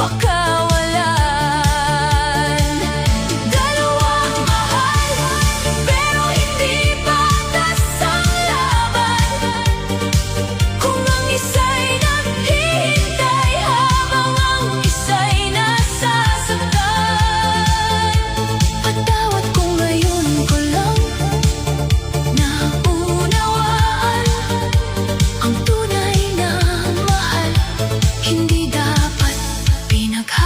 pagkawalan. Dalawang mahal, pero hindi patas ang laban. Kung ang isa'y naghihintay habang ang isa'y nasasaktan. Patawad kung ngayon ko lang naunawaan ang tunay na mahal. Hindi dapat pinaghahandaan.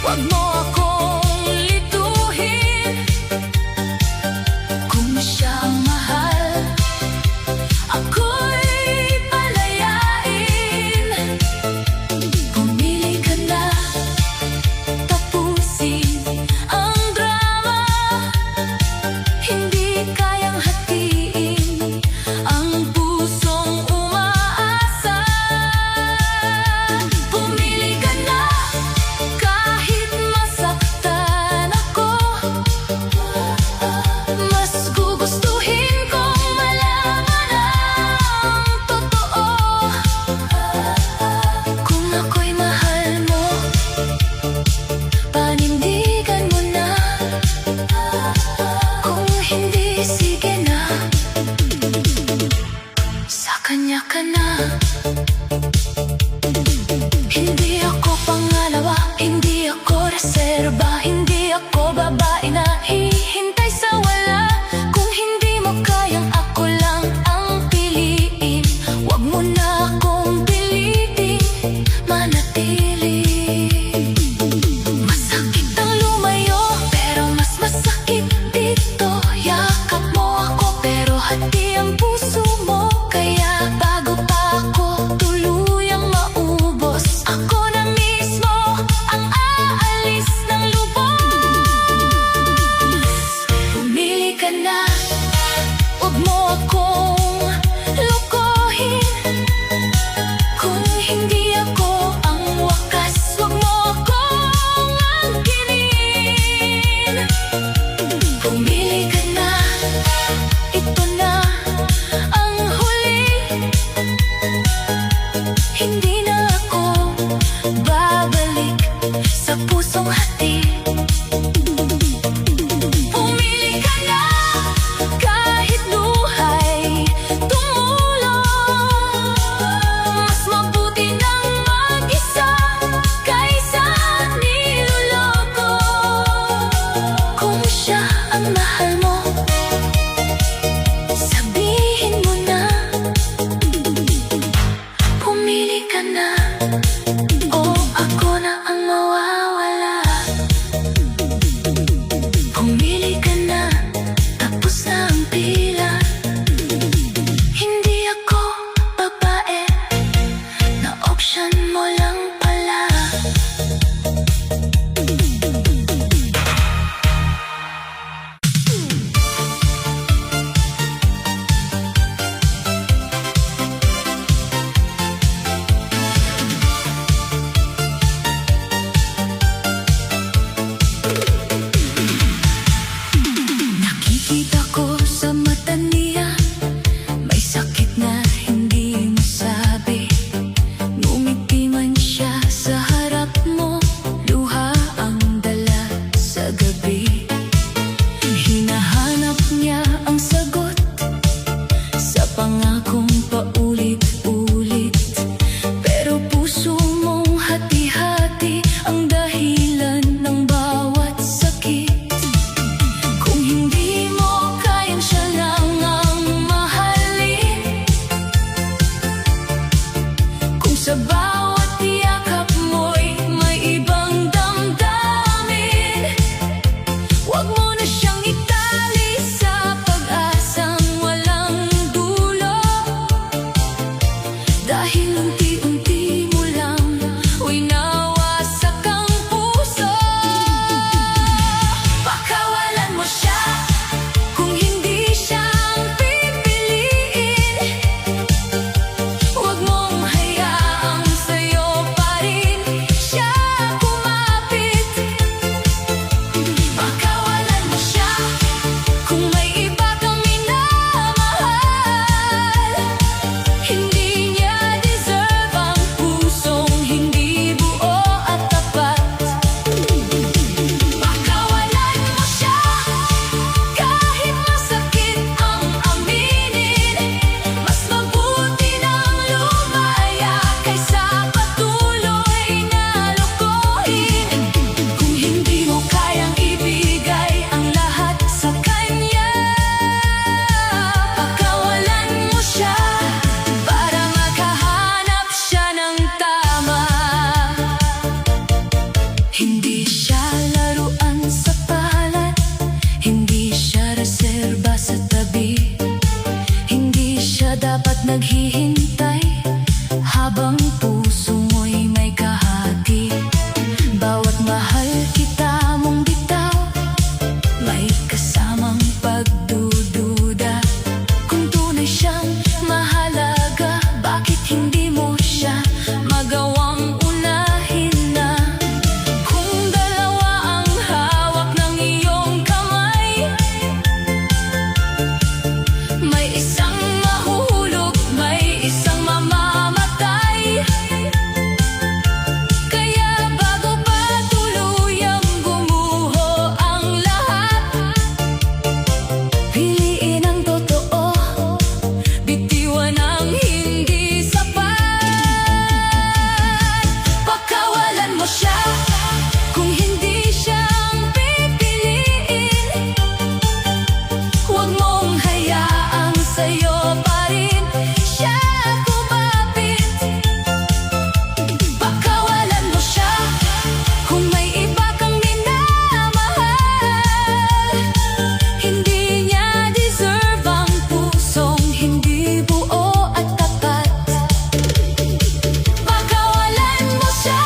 Huwag mo akong lituhin. Kung siya ang mahal, ako'y palayain. Pumili ka na, tapusin ang drama. Hindi kayang hatiin ang pusong umaasa. Pumili ka na, kahit masaktan ako. Mas gugustuhin kong malaman ang totoo. Kung ako'y mahal mo, panindigan mo na. Kung hindi, sige na, sa kanya ka na. Hindi ako pangalawa, hindi ako reserba, hindi ako babae na hihintay sa wala. Kung hindi mo kayang ako lang ang piliin, huwag mo na akong piliting manatili. Masakit ang lumayo, pero mas masakit dito. Yakap mo ako, pero hati ang puso mo. Kaya bago pa ako tuluyang maubos, ako na mismo ang aalis ng lubos. Pumili ka na, huwag mo akong lokohin. Kung hindi ako ang wakas, huwag mo akong angkinin. Pumili ka na, ito na ang huli. Hindi na ako babalik sa pusong hati. Pumili ka na, kahit luhay tumulong. Mas mabuti nang mag-isa kaysa niloloko. Kung siya ang mahal mo, sabihin mo na. Pumili ka na, o ako na ang mawawala. mo siya kung hindi siyang pipiliin. Huwag mong hayaang sa'yo pa rin siya kumapit. Pakawalan mo siya kung may iba kang minamahal. Hindi niya deserve ang pusong hindi buo at tapat. Pakawalan mo siya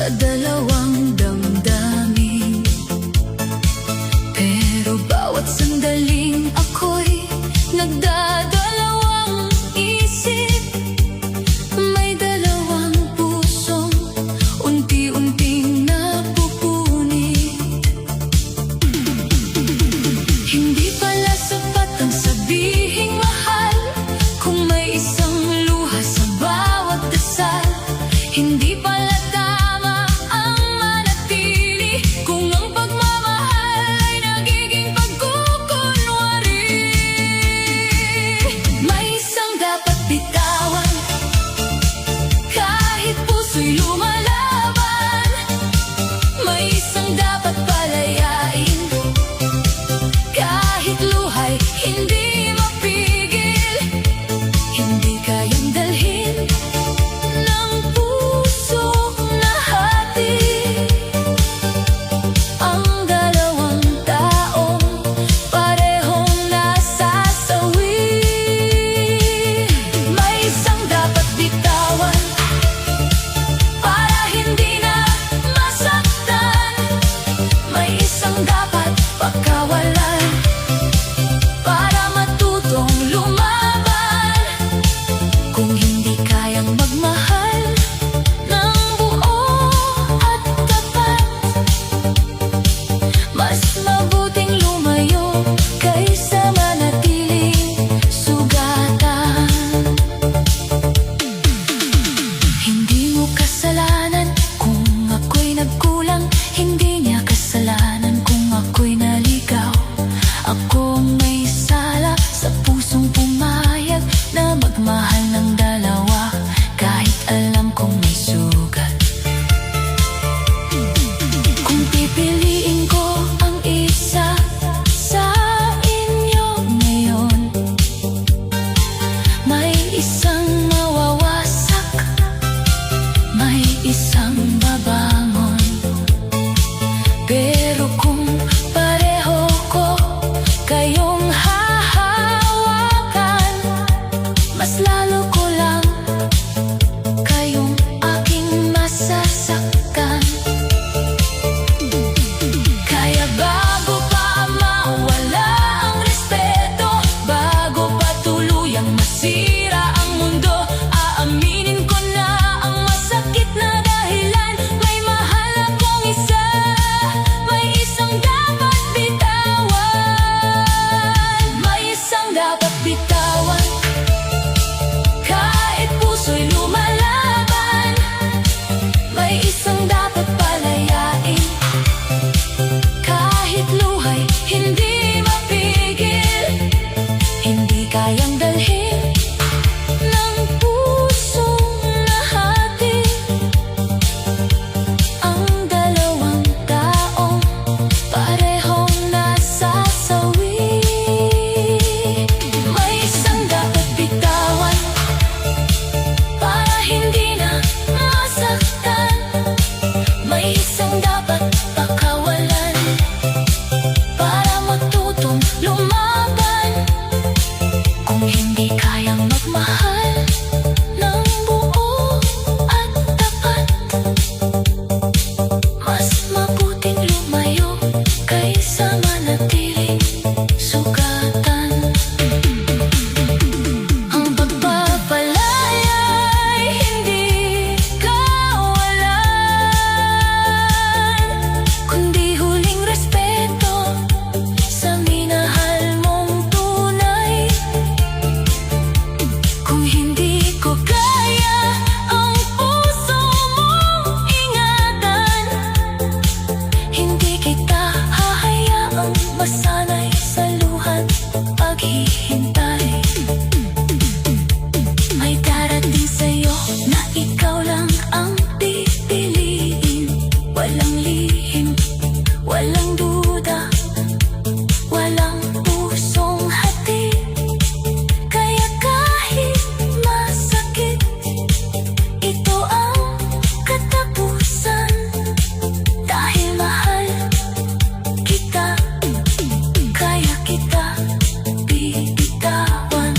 sa dalawang damdamin. Pero bawat sandaling ako'y nagdadalawang isip. May dalawang pusong unti-unting napupunit. Hindi pala sapat ang sabihing mahal kung may isang luha sa bawat dasal. Hindi pala tama ang manatili kung ang pagmamahal ay nagiging pagkukunwari. May isang dapat bitawan kahit puso'y lumalaban. May isang dapat palayain kahit luha'y hindi mapigil. Hindi kayang dalhin ng pusong nahati ang dalawang taong parehong nasasawi. May isang dapat bitawan para hindi na masaktan. May isang dapat pagkawalan para matutong lumaban. Kung hindi kayang magmahal ng buo at tapat, mas mabuting lumayo kaysa manatiling sugatan. Hindi mo kasalanan kung ako'y nagkulang. Hindi niya kasalanan kung ako'y naligaw. Akong may sala sa pusong pumayag na magmahal ng dalawa kahit alam kong may sugat. Kung pipiliin ko ang isa sa inyo ngayon, may isang mawawasak, may isang babangon. Pero kung pareho ko kayong hahawakan, mas lalo ko lang kayong aking masasaktan. Kaya bago pa mawala ang respeto, bago pa tuluyang masira ang mundo, aaminin ko na ang masakit na dahilan. May mahal akong isa, may isang dapat bitawan. May isang dapat bitawan kahit puso'y lumalaban. May isang dapat palayain kahit luha'y hindi mapigil. Hindi kayang dalhin ng pusong nahati ang dalawang taong parehong nasasawi. May isang dapat bitawan para hindi na masaktan. May isang dapat pakawalan para matutong lumaban. Kung hindi kayang magmahal ng buo at tapat, mas mabuting lumayo kaysa manatiling sugatan. Ang pagpapalaya ay hindi kawalan, kundi huling respeto sa minahal mong tunay. Kung hindi ko kaya ang puso mong ingatan, hindi kita hahayaang masanay sa luha't paghihintay. May darating sa'yo na ikaw lang ang pipiliin. Walang lihim, walang duda, walang pusong hati. Kaya kahit masakit, ito ang katapusan. Dahil mahal kita, kaya kita bibitawan.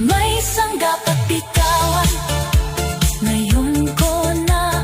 May isang dapat bitawan, ngayon ko na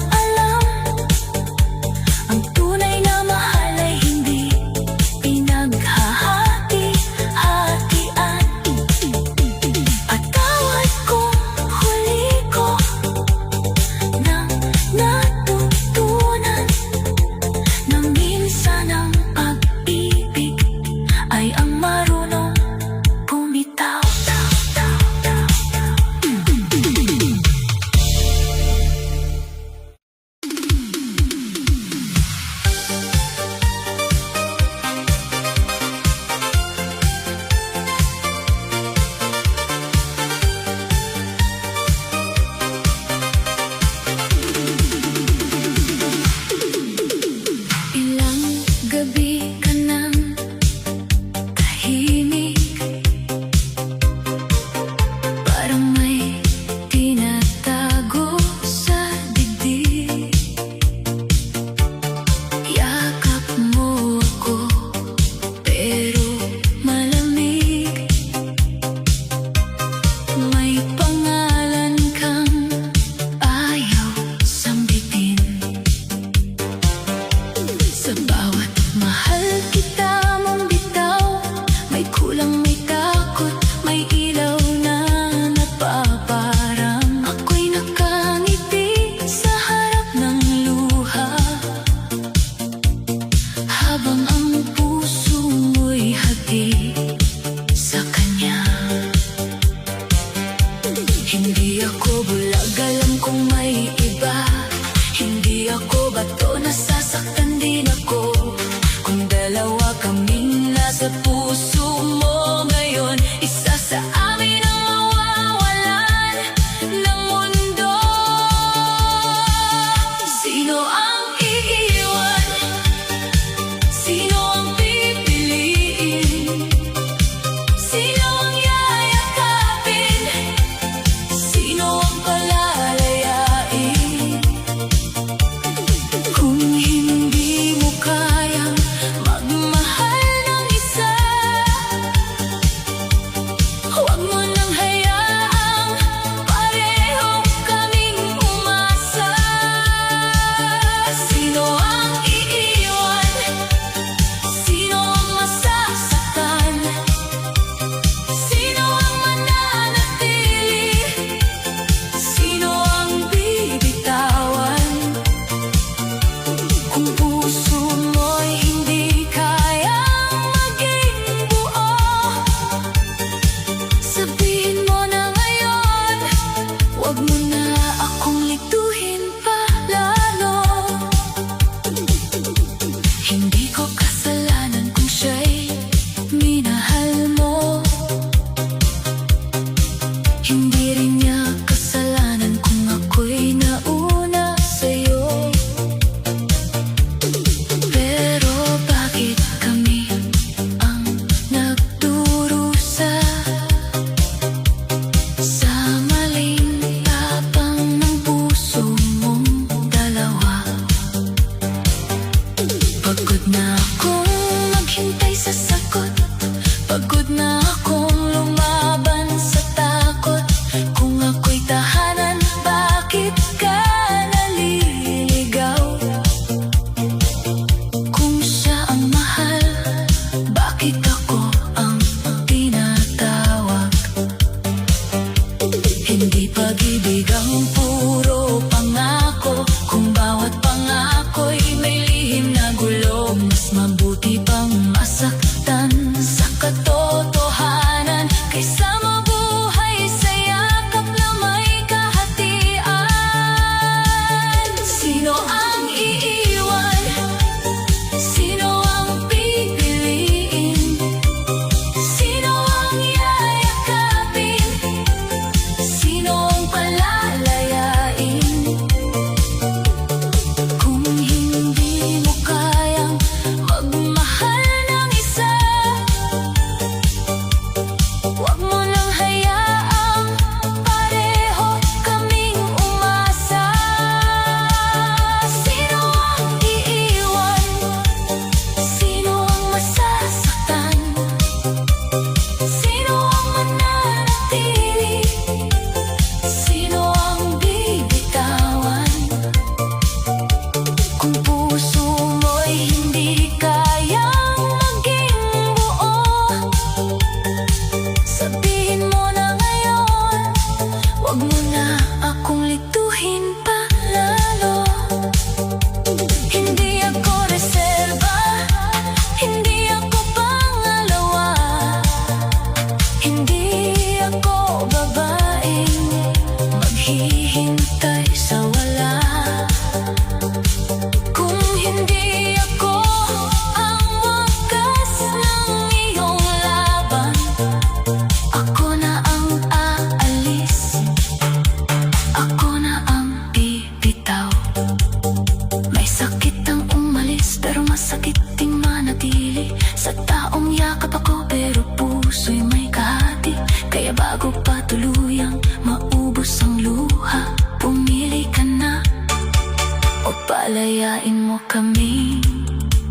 Palayain mo kami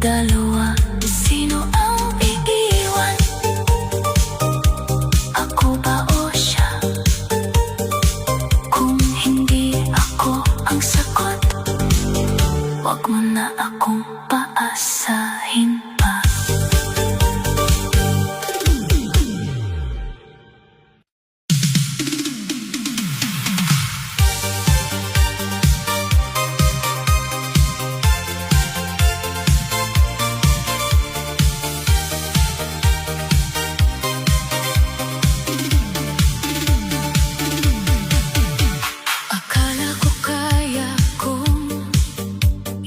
dalawa. Sino ang iiwan? Ako ba o siya? Kung hindi ako ang sagot, wag mo na akong paasahin pa. Akala ko kaya kong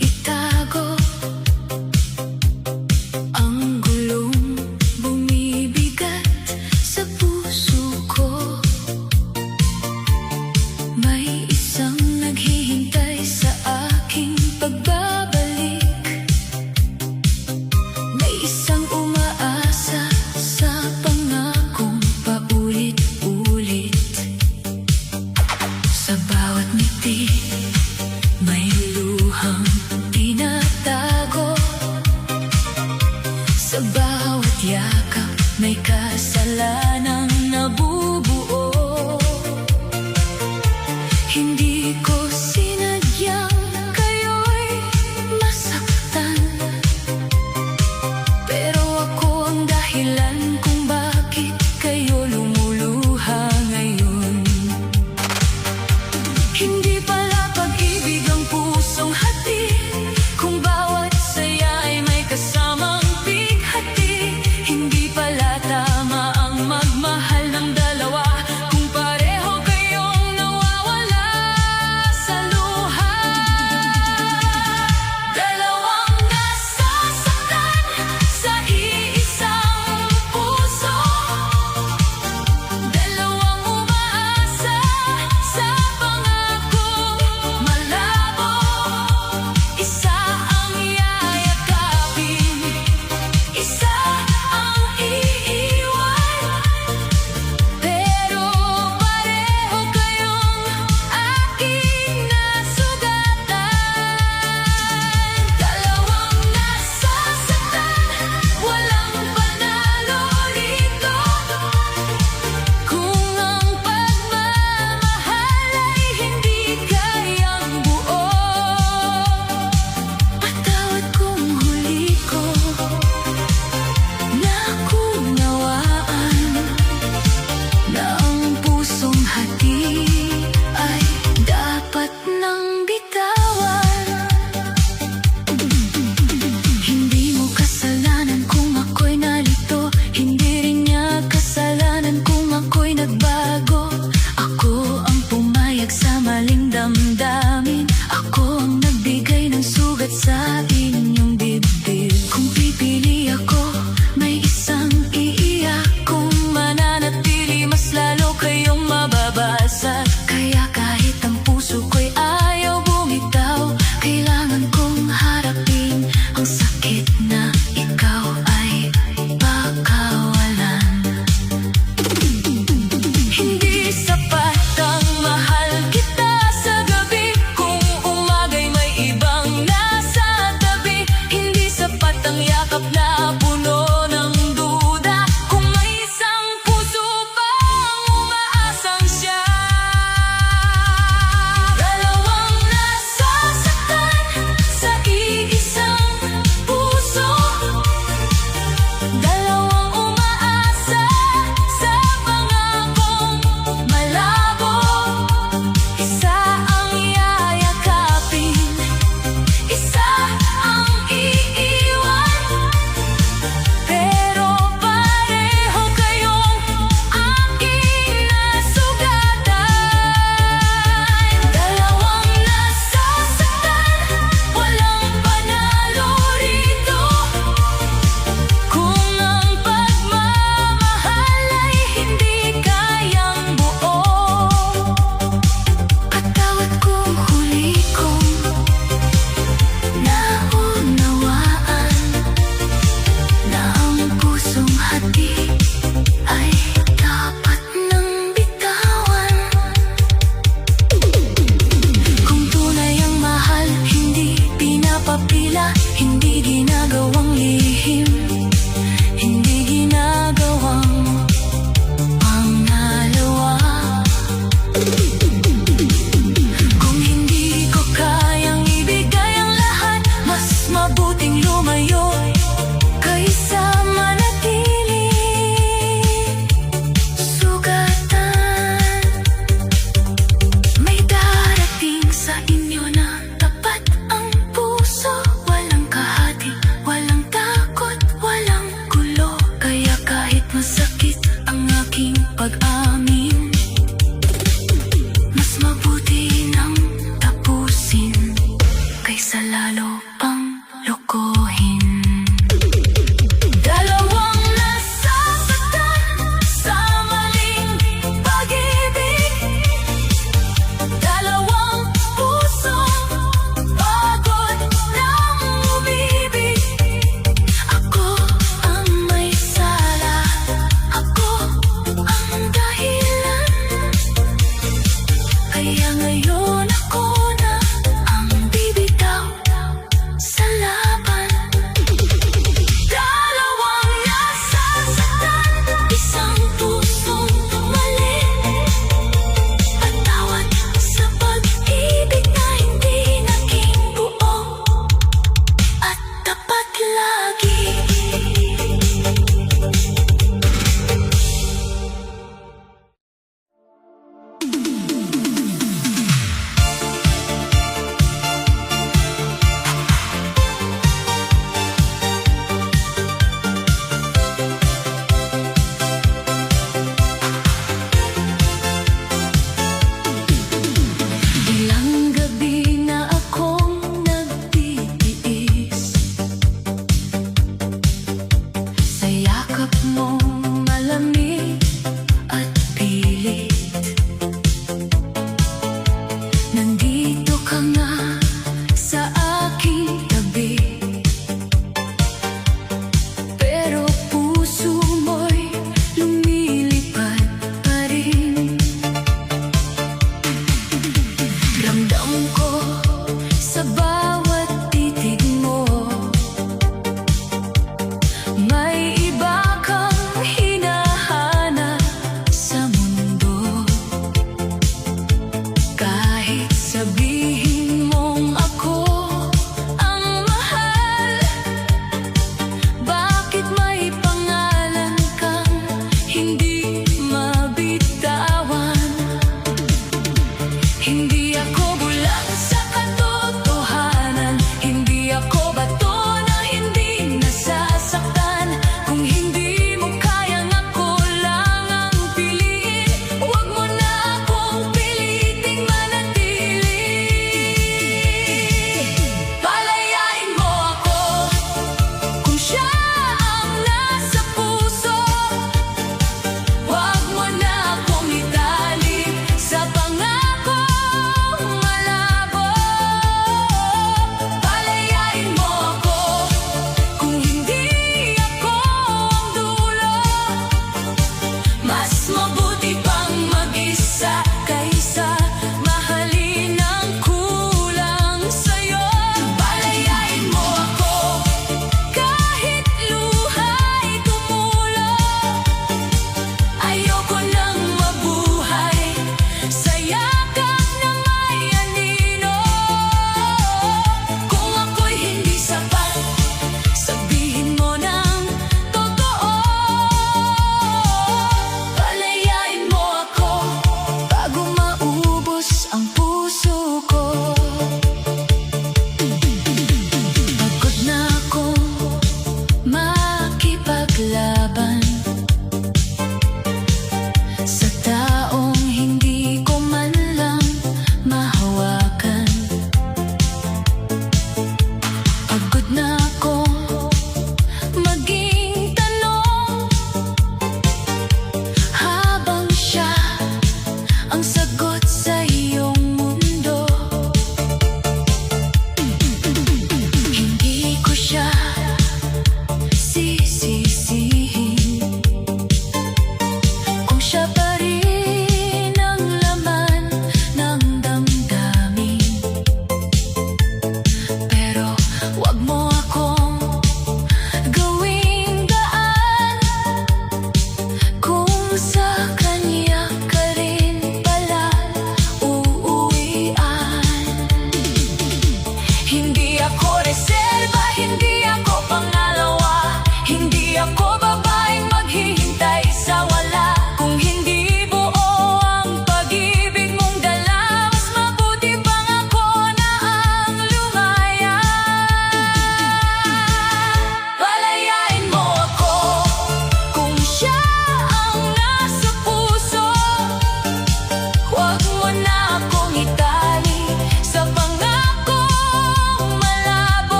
itago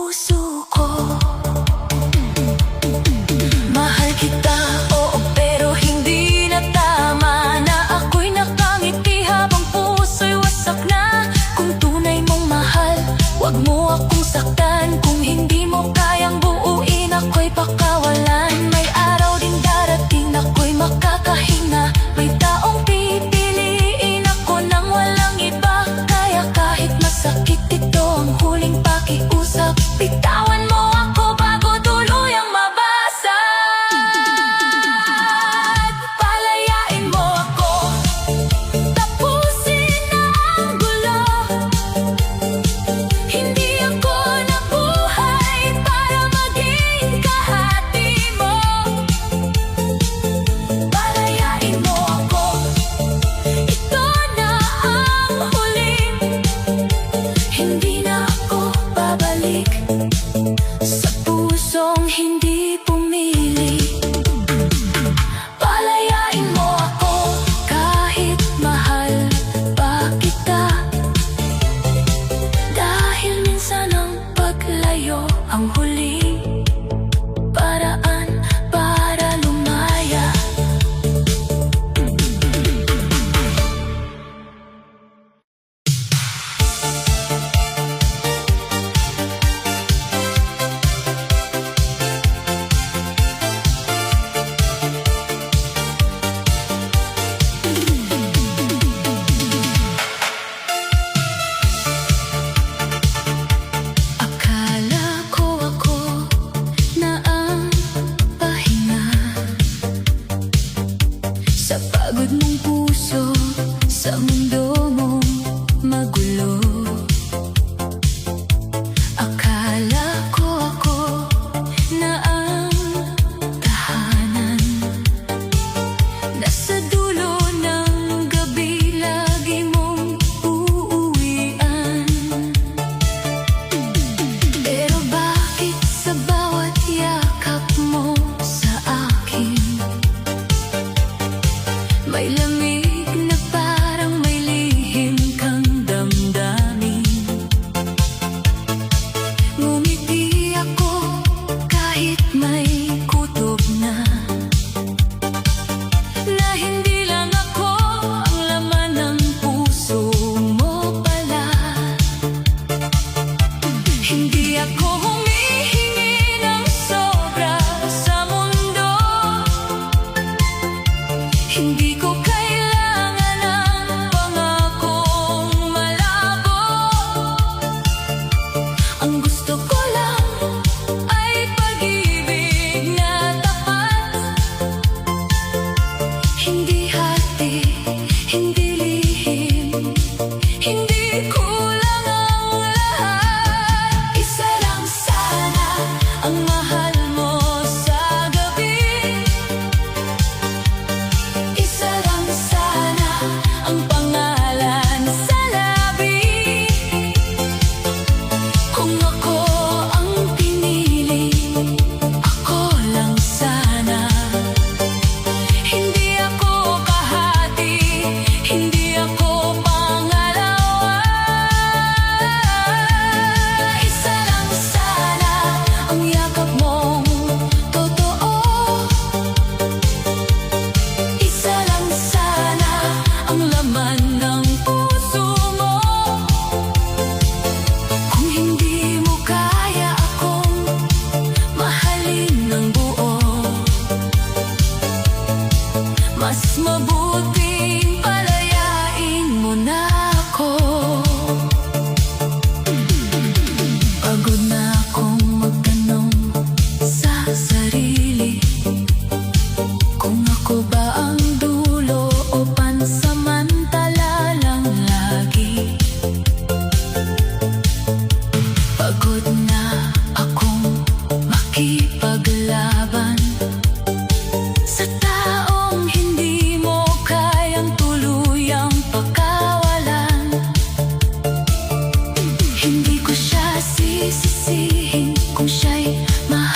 puso ko. Mahal kita, oo, pero hindi na tama na ako'y nakangiti habang puso'y wasak na. Kung tunay mong mahal, wag mo akong saktan. Kung hindi mo kayang buuin, ako'y pakawalan. May araw din darating, ako'y makakahinga. May taong pipiliin ako nang walang iba. Kaya kahit masakit ito ang huling pakiusap, bitawan mo ako bago tuluyang mabasag. Palayain mo ako, tapusin na ang gulo. Hindi ako nabuhay para maging kahati mo. Palayain mo ako, ito na ang huling. Hindi na ako babalik sa pusong hindi pumili. Palayain mo ako kahit mahal pa kita. Dahil minsan ang paglayo ang huling paraan para lumaya. Akala ko ako na ang pahinga sa pagod mong puso, sa mundo mong magulo. Akala ko ako na ang tahanan, nasa dulo ng gabi lagi mong uuwian. Pero bakit sa bawat yakap mo sa akin may lamig na parang may lihim kang damdamin? Ngumiti ako kahit may kutob na hindi lang ako ang laman ng puso mo pala. Hindi ako humihingi ng sobra sa mundo. Hindi ko kailangan ng pangakong malabo. Ang gusto ko lang ay pag-ibig na tapat. Hindi hati, hindi lihim, hindi kulang ang lahat. Isa lang sana ang mahal mo sa gabi. Isa lang sana ang pangalan sa labi. Kung ako ang pinili, ako lang sana. Hindi ako kahati, hindi ako pangalawa. Isa lang sana ang yakap mong totoo. Isa lang sana ang laman ng puso mo. Kung hindi mo kaya akong mahalin ng buo, mas mabuting palayain mo na ako. Pagod na akong magtanong sa sarili kung ako ba ang dulo o pansamantala lang lagi. Pagod na akong makipaglaban sa taong hindi mo kayang tuluyang pakawalan. Hindi ko siya sisisihin kung siya'y mahal